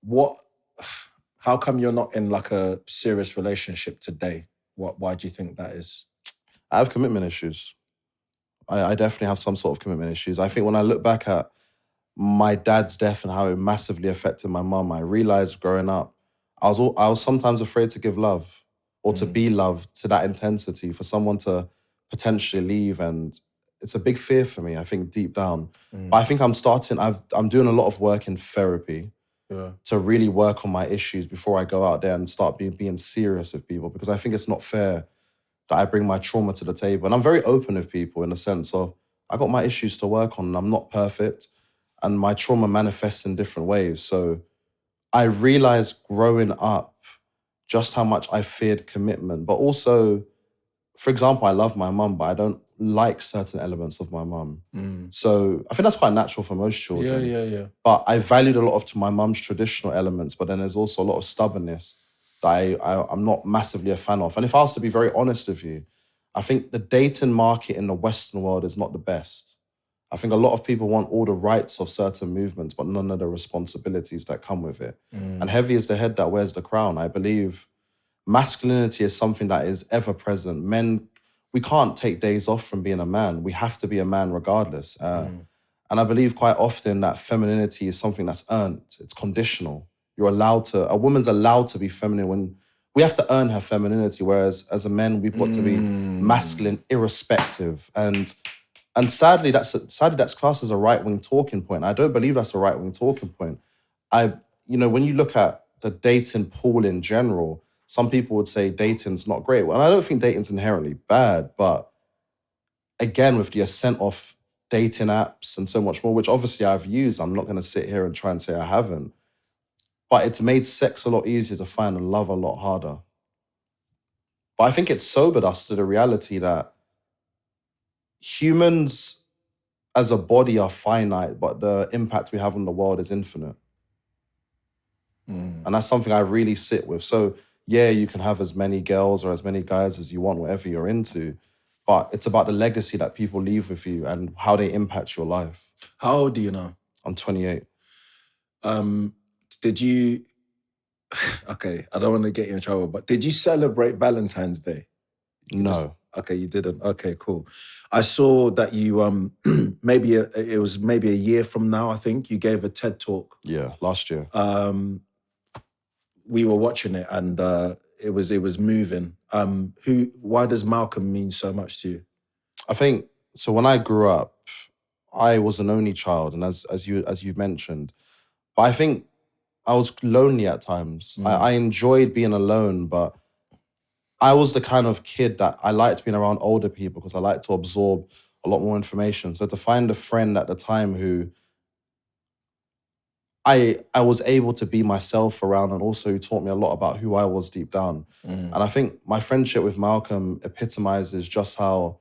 what? How come you're not in like a serious relationship today? Why do you think that is? I have commitment issues. I definitely have some sort of commitment issues. I think when I look back at my dad's death and how it massively affected my mum, I realized growing up, I was sometimes afraid to give love or to be loved to that intensity for someone to potentially leave, and it's a big fear for me. I think deep down, but I think I'm doing a lot of work in therapy Yeah. to really work on my issues before I go out there and start being serious with people, because I think it's not fair that I bring my trauma to the table. And I'm very open with people in the sense of I got my issues to work on and I'm not perfect and my trauma manifests in different ways. So I realized growing up just how much I feared commitment, but also, for example, I love my mum, but I don't like certain elements of my mum. So I think that's quite natural for most children. Yeah. But I valued a lot of my mum's traditional elements, but then there's also a lot of stubbornness that I'm not massively a fan of. And if I was to be very honest with you, I think the dating market in the Western world is not the best. I think a lot of people want all the rights of certain movements, but none of the responsibilities that come with it. And heavy is the head that wears the crown. I believe masculinity is something that is ever present. Men, we can't take days off from being a man. We have to be a man regardless. And I believe quite often that femininity is something that's earned. It's conditional. A woman's allowed to be feminine when we have to earn her femininity, whereas as a man, we've got to be masculine irrespective. And sadly, that's classed as a right-wing talking point. I don't believe that's a right-wing talking point. When you look at the dating pool in general, some people would say dating's not great. Well, I don't think dating's inherently bad, but again, with the ascent of dating apps and so much more, which obviously I've used, I'm not going to sit here and try and say I haven't, but it's made sex a lot easier to find and love a lot harder. But I think it's sobered us to the reality that humans as a body are finite, but the impact we have on the world is infinite. And that's something I really sit with. So yeah, you can have as many girls or as many guys as you want, whatever you're into, but it's about the legacy that people leave with you and how they impact your life. How old are you now? I'm 28. Did you... Okay, I don't want to get you in trouble, but did you celebrate Valentine's Day? No. Okay, you didn't. Okay, cool. I saw that you it was maybe a year from now, I think, you gave a TED talk. Yeah, last year. We were watching it and it was moving. Why does Malcolm mean so much to you? I think so. When I grew up, I was an only child, and as you mentioned, but I think I was lonely at times. I enjoyed being alone, but I was the kind of kid that I liked being around older people because I liked to absorb a lot more information. So to find a friend at the time who I was able to be myself around and also who taught me a lot about who I was deep down. And I think my friendship with Malcolm epitomizes just how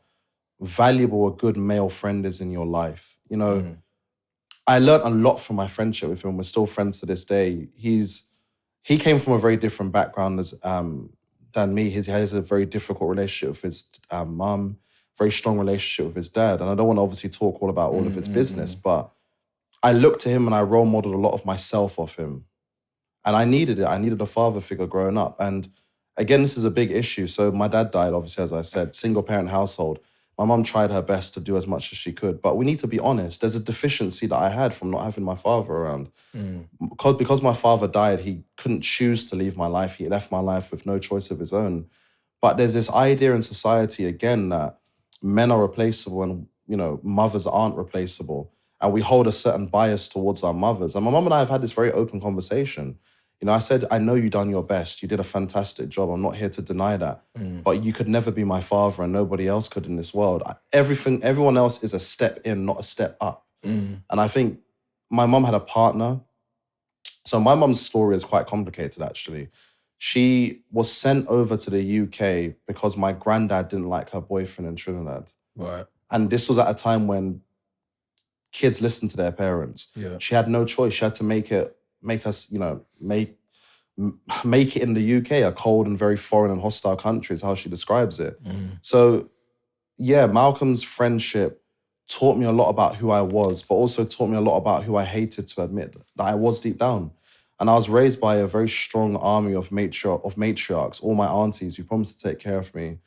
valuable a good male friend is in your life. I learned a lot from my friendship with him. We're still friends to this day. He came from a very different background than me. He has a very difficult relationship with his mum, very strong relationship with his dad. And I don't want to obviously talk all about all of his business, but I looked to him and I role modeled a lot of myself off him. And I needed it. I needed a father figure growing up. And again, this is a big issue. So my dad died, obviously, as I said, single parent household. My mum tried her best to do as much as she could. But we need to be honest. There's a deficiency that I had from not having my father around. Because my father died, he couldn't choose to leave my life. He left my life with no choice of his own. But there's this idea in society, again, that men are replaceable and, mothers aren't replaceable. And we hold a certain bias towards our mothers. And my mum and I have had this very open conversation. I said, I know you done your best. You did a fantastic job. I'm not here to deny that. But you could never be my father and nobody else could in this world. Everyone else is a step in, not a step up. And I think my mum had a partner. So my mum's story is quite complicated, actually. She was sent over to the UK because my granddad didn't like her boyfriend in Trinidad. Right. And this was at a time when kids listened to their parents. Yeah. She had no choice. She had to make it in the UK, a cold and very foreign and hostile country is how she describes it. So yeah, Malcolm's friendship taught me a lot about who I was, but also taught me a lot about who I hated to admit that I was deep down. And I was raised by a very strong army of matriarchs, all my aunties who promised to take care of me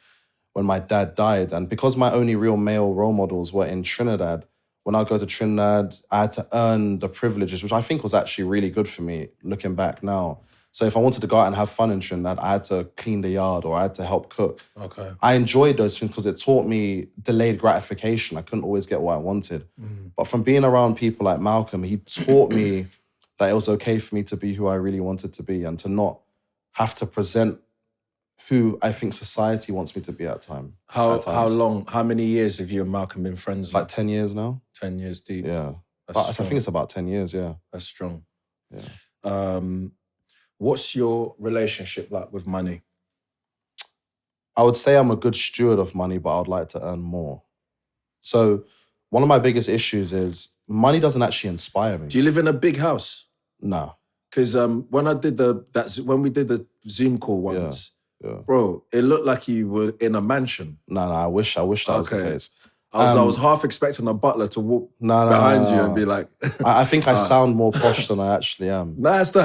when my dad died. And because my only real male role models were in Trinidad, when I go to Trinidad, I had to earn the privileges, which I think was actually really good for me looking back now. So if I wanted to go out and have fun in Trinidad, I had to clean the yard or I had to help cook. Okay. I enjoyed those things because it taught me delayed gratification. I couldn't always get what I wanted. But from being around people like Malcolm, he taught me that it was okay for me to be who I really wanted to be and to not have to present who I think society wants me to be at times. How many years have you and Malcolm been friends? It's like 10 years now. 10 years deep. Yeah. I think it's about 10 years, yeah. That's strong. Yeah. What's your relationship like with money? I would say I'm a good steward of money, but I would like to earn more. So one of my biggest issues is money doesn't actually inspire me. Do you live in a big house? No. Because when we did the Zoom call once, Yeah. bro, it looked like you were in a mansion. No, I wish that was the case. I was half expecting a butler to walk behind you and be like... I think I sound more posh than I actually am. No, it's the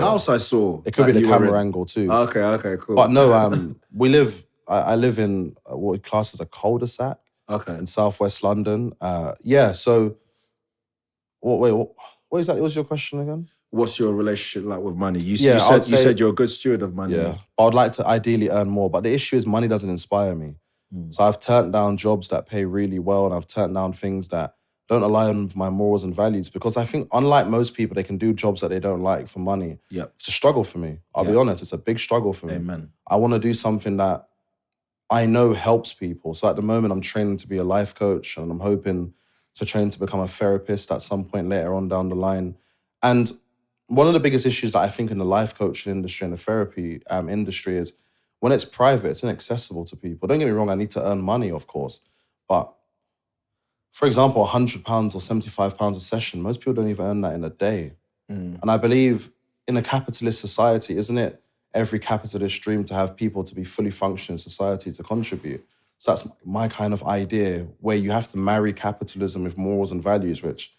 house I saw. It could be the camera angle too. Okay, cool. But no, I live in what we class as a cul-de-sac in southwest London. So... What is that? What was your question again? What's your relationship like with money? You said you're a good steward of money. Yeah, but I'd like to ideally earn more. But the issue is money doesn't inspire me. So I've turned down jobs that pay really well and I've turned down things that don't align with my morals and values because I think unlike most people, they can do jobs that they don't like for money. Yep. It's a struggle for me. I'll be honest, it's a big struggle for me. Amen. I want to do something that I know helps people. So at the moment, I'm training to be a life coach and I'm hoping to train to become a therapist at some point later on down the line. And one of the biggest issues that I think in the life coaching industry and the therapy industry is when it's private, it's inaccessible to people. Don't get me wrong, I need to earn money, of course. But for example, £100 or £75 a session, most people don't even earn that in a day. And I believe in a capitalist society, isn't it every capitalist dream to have people to be fully functioning in society to contribute? So that's my kind of idea where you have to marry capitalism with morals and values, which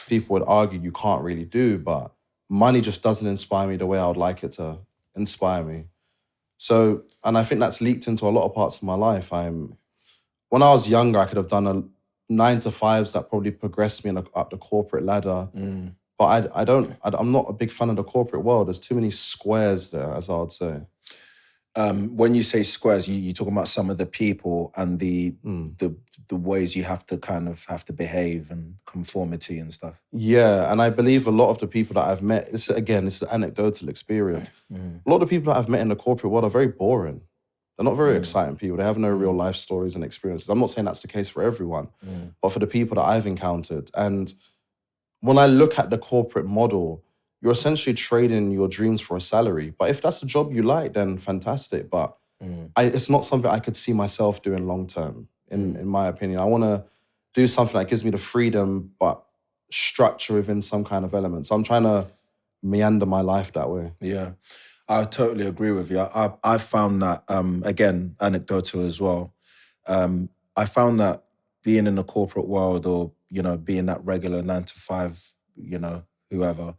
people would argue you can't really do, but money just doesn't inspire me the way I would like it to inspire me. So, and I think that's leaked into a lot of parts of my life. When I was younger, I could have done a 9-to-5s that probably progressed me up the corporate ladder. But I'm not a big fan of the corporate world. There's too many squares there, as I would say. When you say squares, you're talking about some of the people and the ways you have to behave and conformity and stuff. Yeah, and I believe a lot of the people that I've met, this is an anecdotal experience. A lot of the people that I've met in the corporate world are very boring. They're not very exciting people. They have no real life stories and experiences. I'm not saying that's the case for everyone, but for the people that I've encountered. And when I look at the corporate model, you're essentially trading your dreams for a salary. But if that's a job you like, then fantastic. But it's not something I could see myself doing long term, in my opinion. I want to do something that gives me the freedom, but structure within some kind of element. So I'm trying to meander my life that way. Yeah, I totally agree with you. I found that, again, anecdotal as well. I found that being in the corporate world or, being that regular 9-to-5, whoever,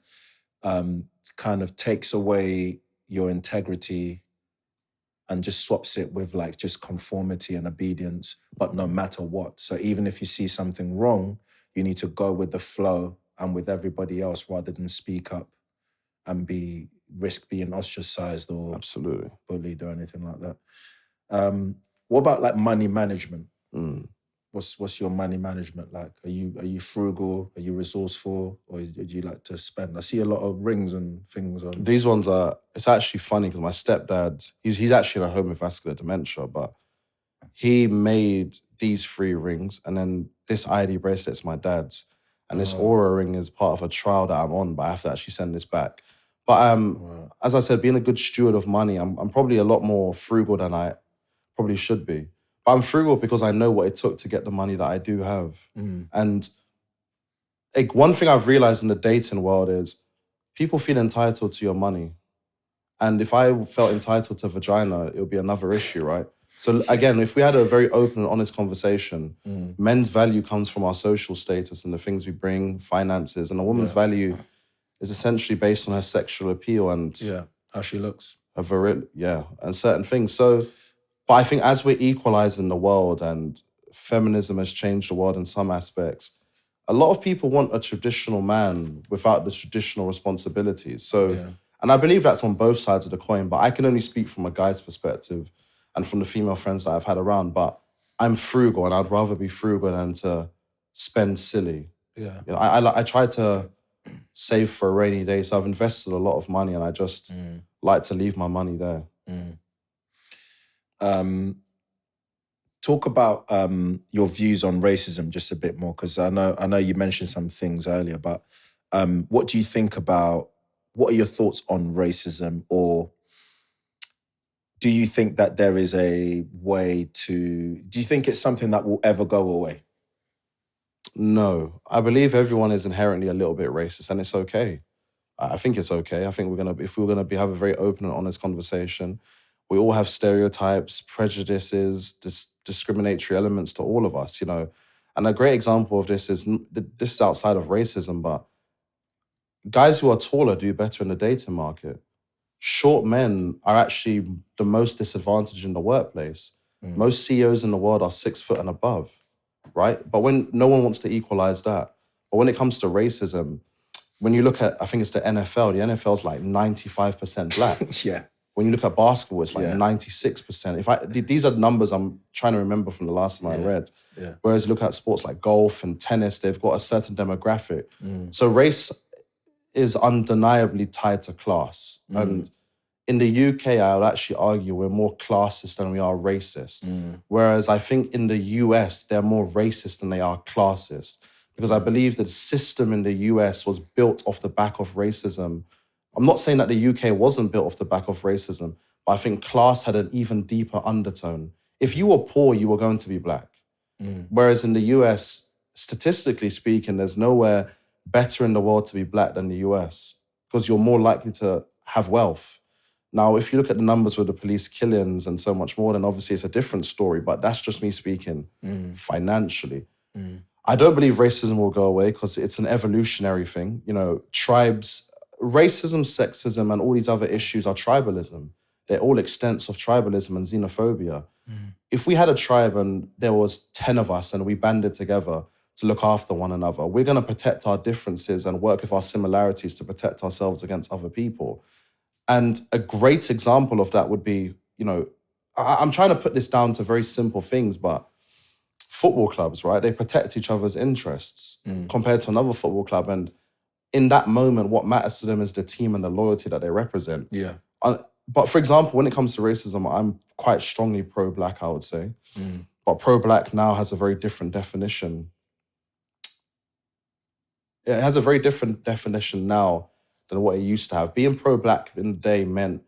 kind of takes away your integrity and just swaps it with like just conformity and obedience, but no matter what. So even if you see something wrong, you need to go with the flow and with everybody else rather than speak up and risk being ostracized or absolutely bullied or anything like that. What about like money management? What's your money management like? Are you frugal? Are you resourceful? Or do you like to spend? I see a lot of rings and things on. These ones it's actually funny because my stepdad, he's actually in a home with vascular dementia, but he made these 3 rings and then this ID bracelet's my dad's. And this aura ring is part of a trial that I'm on, but I have to actually send this back. But as I said, being a good steward of money, I'm probably a lot more frugal than I probably should be. But I'm frugal because I know what it took to get the money that I do have. And one thing I've realized in the dating world is people feel entitled to your money. And if I felt entitled to vagina, it would be another issue, right? So again, if we had a very open and honest conversation, men's value comes from our social status and the things we bring, finances, and a woman's value is essentially based on her sexual appeal and Yeah, how she looks. her and certain things. So, but I think as we're equalizing the world and feminism has changed the world in some aspects, a lot of people want a traditional man without the traditional responsibilities. So, Yeah. and I believe that's on both sides of the coin, but I can only speak from a guy's perspective and from the female friends that I've had around. But I'm frugal and I'd rather be frugal than to spend silly. Yeah. You know, I try to save for a rainy day, so I've invested a lot of money and I just like to leave my money there. Talk about your views on racism just a bit more, because I know you mentioned some things earlier, but what do you think about, what are your thoughts on racism, or do you think that there is a way to, do you think it's something that will ever go away? No, I believe everyone is inherently a little bit racist and it's okay. I think it's okay. I think if we're gonna have a very open and honest conversation, we all have stereotypes, prejudices, discriminatory elements to all of us, you know. And a great example of this is this is outside of racism, but guys who are taller do better in the dating market. Short men are actually the most disadvantaged in the workplace. Most CEOs in the world are 6 foot and above, right? But when no one wants to equalize that. But when it comes to racism, when you look at, I think it's the NFL is like 95% black. Yeah. When you look at basketball, it's like Yeah. 96%. These are numbers I'm trying to remember from the last time I read. Yeah. Whereas you look at sports like golf and tennis, they've got a certain demographic. So race is undeniably tied to class. And in the UK, I would actually argue we're more classist than we are racist. Whereas I think in the US, they're more racist than they are classist. Because I believe that the system in the US was built off the back of racism. I'm not saying that the UK wasn't built off the back of racism, but I think class had an even deeper undertone. If you were poor, you were going to be black. Whereas in the US, statistically speaking, there's nowhere better in the world to be black than the US because you're more likely to have wealth. Now, if you look at the numbers with the police killings and so much more, then obviously it's a different story, but that's just me speaking financially. I don't believe racism will go away because it's an evolutionary thing. You know, tribes, racism, sexism, and all these other issues are tribalism. They're all extents of tribalism and xenophobia. If we had a tribe and there was 10 of us and we banded together to look after one another, we're going to protect our differences and work with our similarities to protect ourselves against other people. And a great example of that would be, you know, I'm trying to put this down to very simple things, but football clubs, right? They protect each other's interests compared to another football club. And in that moment, what matters to them is the team and the loyalty that they represent. Yeah. But for example, when it comes to racism, I'm quite strongly pro-black, I would say. But pro-black now has a very different definition. It has a very different definition now than what it used to have. Being pro-black in the day meant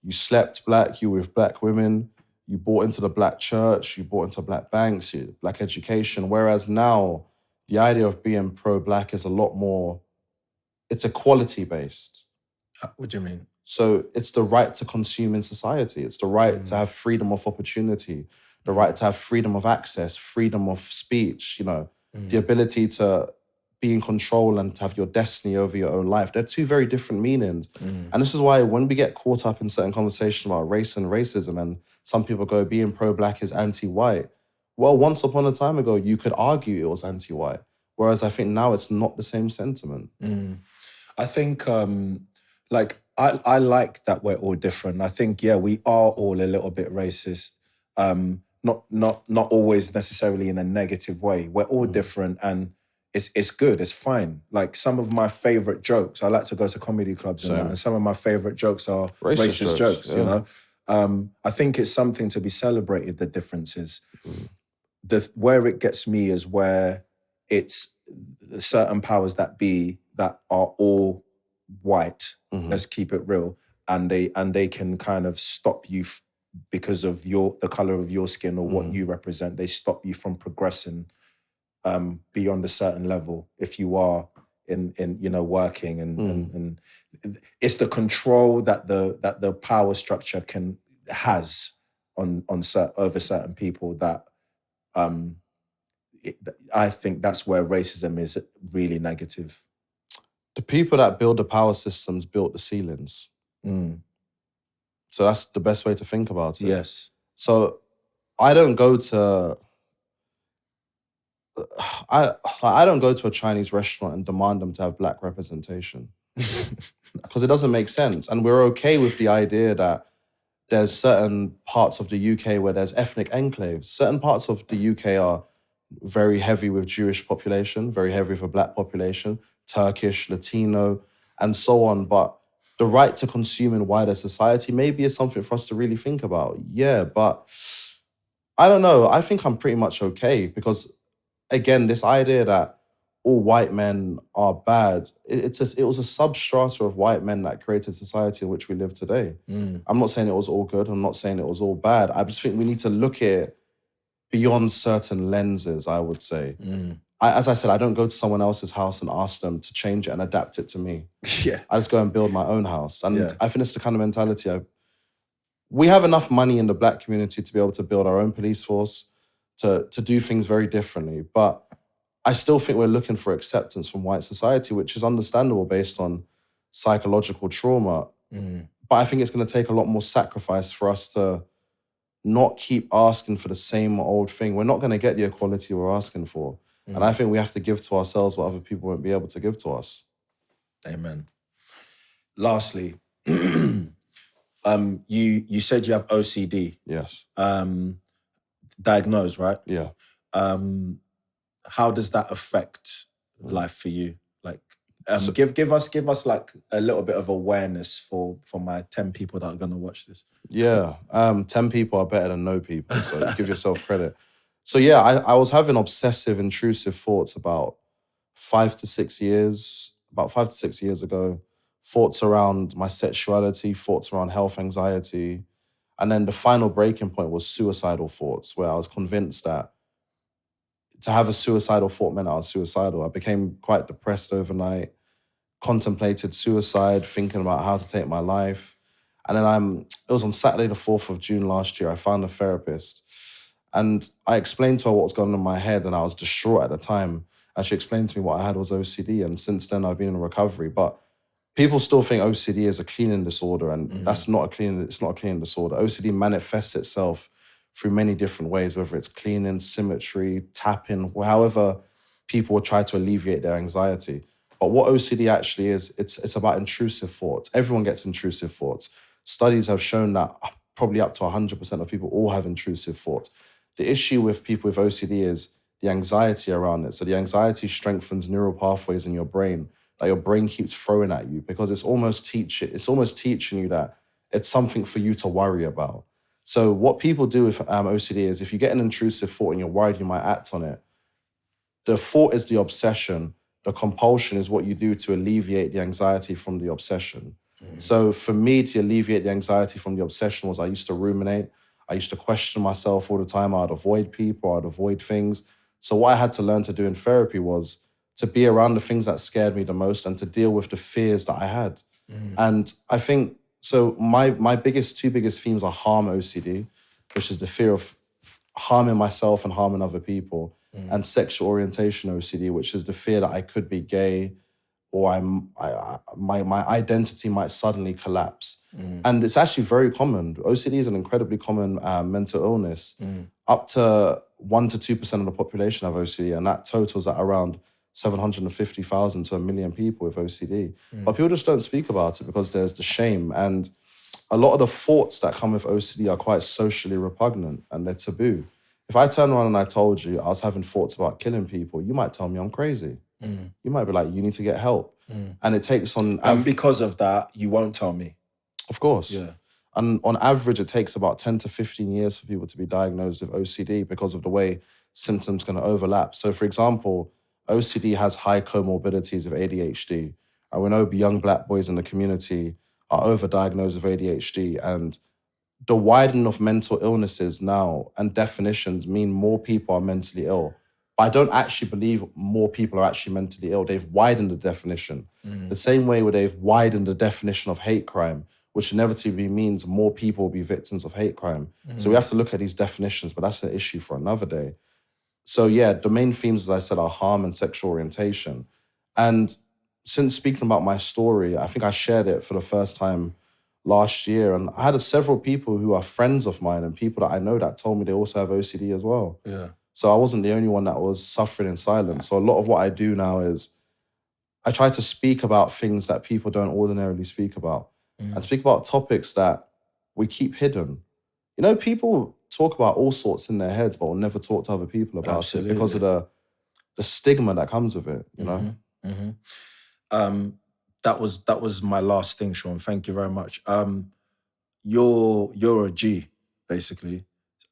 you slept black, you were with black women, you bought into the black church, you bought into black banks, black education. Whereas now, the idea of being pro-black is a lot more, it's equality-based. What do you mean? So it's the right to consume in society. It's the right to have freedom of opportunity, the right to have freedom of access, freedom of speech, you know, the ability to be in control and to have your destiny over your own life. They're two very different meanings. And this is why when we get caught up in certain conversations about race and racism, and some people go, being pro-black is anti-white. Well, once upon a time ago, you could argue it was anti-white. Whereas I think now it's not the same sentiment. I think I like that we're all different. I think, yeah, we are all a little bit racist. Not always necessarily in a negative way. We're all different, and it's good, it's fine. Like some of my favorite jokes, I like to go to comedy clubs and that, and some of my favorite jokes are racist jokes, you know? I think it's something to be celebrated, the differences. Where it gets me is where it's certain powers that be that are all white, let's keep it real, and they can kind of stop you because of the color of your skin or what you represent. They stop you from progressing beyond a certain level if you are in you know, working and it's the control that the power structure has over certain people that I think that's where racism is really negative. The people that build the power systems built the ceilings. So that's the best way to think about it. Yes. So I don't go to a Chinese restaurant and demand them to have black representation because it doesn't make sense. And we're okay with the idea that there's certain parts of the UK where there's ethnic enclaves. Certain parts of the UK are very heavy with Jewish population, very heavy with a black population, Turkish, Latino, and so on. But the right to consume in wider society maybe is something for us to really think about. Yeah, but I don't know. I think I'm pretty much okay because, again, this idea that all white men are bad, it was a substrata of white men that created society in which we live today. I'm not saying it was all good. I'm not saying it was all bad. I just think we need to look at it beyond certain lenses, I would say. As I said, I don't go to someone else's house and ask them to change it and adapt it to me. Yeah. I just go and build my own house. And Yeah. I think it's the kind of mentality we have enough money in the black community to be able to build our own police force, to do things very differently. But I still think we're looking for acceptance from white society, which is understandable based on psychological trauma. But I think it's going to take a lot more sacrifice for us to not keep asking for the same old thing. We're not going to get the equality we're asking for. And I think we have to give to ourselves what other people won't be able to give to us. Amen. Lastly, you said you have OCD. Yes. Diagnosed, right? Yeah. How does that affect life for you? Like, give us like a little bit of awareness for my 10 people that are gonna watch this. Yeah. 10 people are better than no people, so give yourself credit. So yeah, I was having obsessive, intrusive thoughts about 5 to 6 years ago. Thoughts around my sexuality, thoughts around health anxiety. And then the final breaking point was suicidal thoughts, where I was convinced that to have a suicidal thought meant I was suicidal. I became quite depressed overnight, contemplated suicide, thinking about how to take my life. And then it was on Saturday, the 4th of June last year, I found a therapist. And I explained to her what was going on in my head, and I was distraught at the time. And she explained to me what I had was OCD. And since then, I've been in recovery. But people still think OCD is a cleaning disorder, and it's not a cleaning disorder. OCD manifests itself through many different ways, whether it's cleaning, symmetry, tapping, however people will try to alleviate their anxiety. But what OCD actually is, it's about intrusive thoughts. Everyone gets intrusive thoughts. Studies have shown that probably up to 100% of people all have intrusive thoughts. The issue with people with OCD is the anxiety around it. So the anxiety strengthens neural pathways in your brain that your brain keeps throwing at you, because it's almost teaching you that it's something for you to worry about. So what people do with OCD is, if you get an intrusive thought and you're worried you might act on it, the thought is the obsession. The compulsion is what you do to alleviate the anxiety from the obsession. So for me, to alleviate the anxiety from the obsession was I used to ruminate. I used to question myself all the time. I'd avoid people, I'd avoid things. So what I had to learn to do in therapy was to be around the things that scared me the most and to deal with the fears that I had. And I think, so my two biggest themes are harm OCD, which is the fear of harming myself and harming other people, and sexual orientation OCD, which is the fear that I could be gay, or my identity might suddenly collapse. And it's actually very common. OCD is an incredibly common mental illness. Up to 1 to 2% of the population have OCD, and that totals at around 750,000 to 1 million people with OCD. But people just don't speak about it because there's the shame. And a lot of the thoughts that come with OCD are quite socially repugnant and they're taboo. If I turn around and I told you I was having thoughts about killing people, you might tell me I'm crazy. You might be like, you need to get help. And it takes on... And because of that, you won't tell me. Of course. Yeah. And on average, it takes about 10 to 15 years for people to be diagnosed with OCD because of the way symptoms can overlap. So for example, OCD has high comorbidities of ADHD. And we know young Black boys in the community are overdiagnosed with ADHD. And the widening of mental illnesses now and definitions mean more people are mentally ill. But I don't actually believe more people are actually mentally ill. They've widened the definition. The same way where they've widened the definition of hate crime, which inevitably means more people will be victims of hate crime. So we have to look at these definitions, but that's an issue for another day. So yeah, the main themes, as I said, are harm and sexual orientation. And since speaking about my story, I think I shared it for the first time last year, and I had several people who are friends of mine and people that I know that told me they also have OCD as well. Yeah. So I wasn't the only one that was suffering in silence. So a lot of what I do now is I try to speak about things that people don't ordinarily speak about and speak about topics that we keep hidden. You know, people talk about all sorts in their heads, but will never talk to other people about it because of the stigma that comes with it, you know? That was my last thing, Shaun. Thank you very much. You're a G, basically,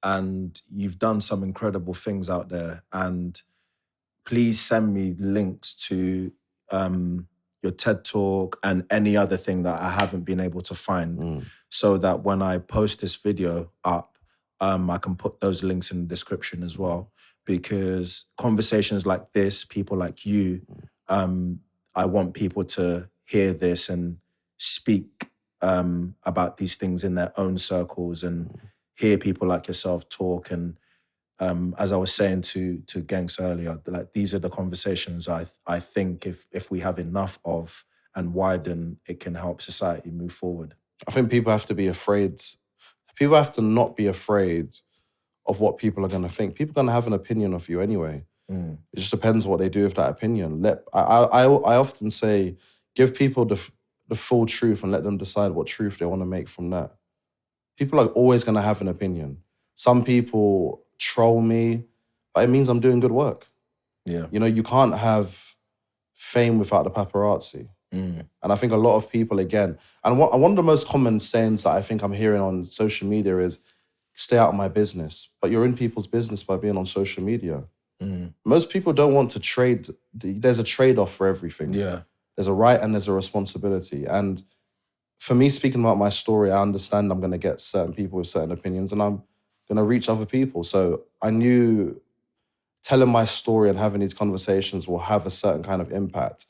and you've done some incredible things out there. And please send me links to your TED Talk and any other thing that I haven't been able to find, so that when I post this video up, I can put those links in the description as well. Because conversations like this, people like you, I want people to hear this and speak about these things in their own circles and hear people like yourself talk. And as I was saying to Genks earlier, like these are the conversations I think if we have enough of and widen, it can help society move forward. I think people have to be afraid. People have to not be afraid of what people are going to think. People are going to have an opinion of you anyway. It just depends what they do with that opinion. I often say, give people the full truth and let them decide what truth they want to make from that. People are always going to have an opinion. Some people troll me, but it means I'm doing good work. Yeah. You know, you can't have fame without the paparazzi. And I think a lot of people, again, and one of the most common sayings that I think I'm hearing on social media is, stay out of my business. But you're in people's business by being on social media. Most people don't want to trade. There's a trade-off for everything. Yeah. There's a right and there's a responsibility. And for me, speaking about my story, I understand I'm going to get certain people with certain opinions and I'm going to reach other people. So I knew telling my story and having these conversations will have a certain kind of impact.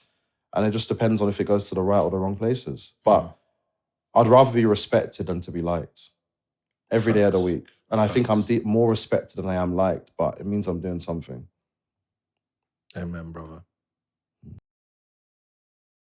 And it just depends on if it goes to the right or the wrong places. But I'd rather be respected than to be liked every day of the week. And I think I'm more respected than I am liked, but it means I'm doing something. Amen, brother.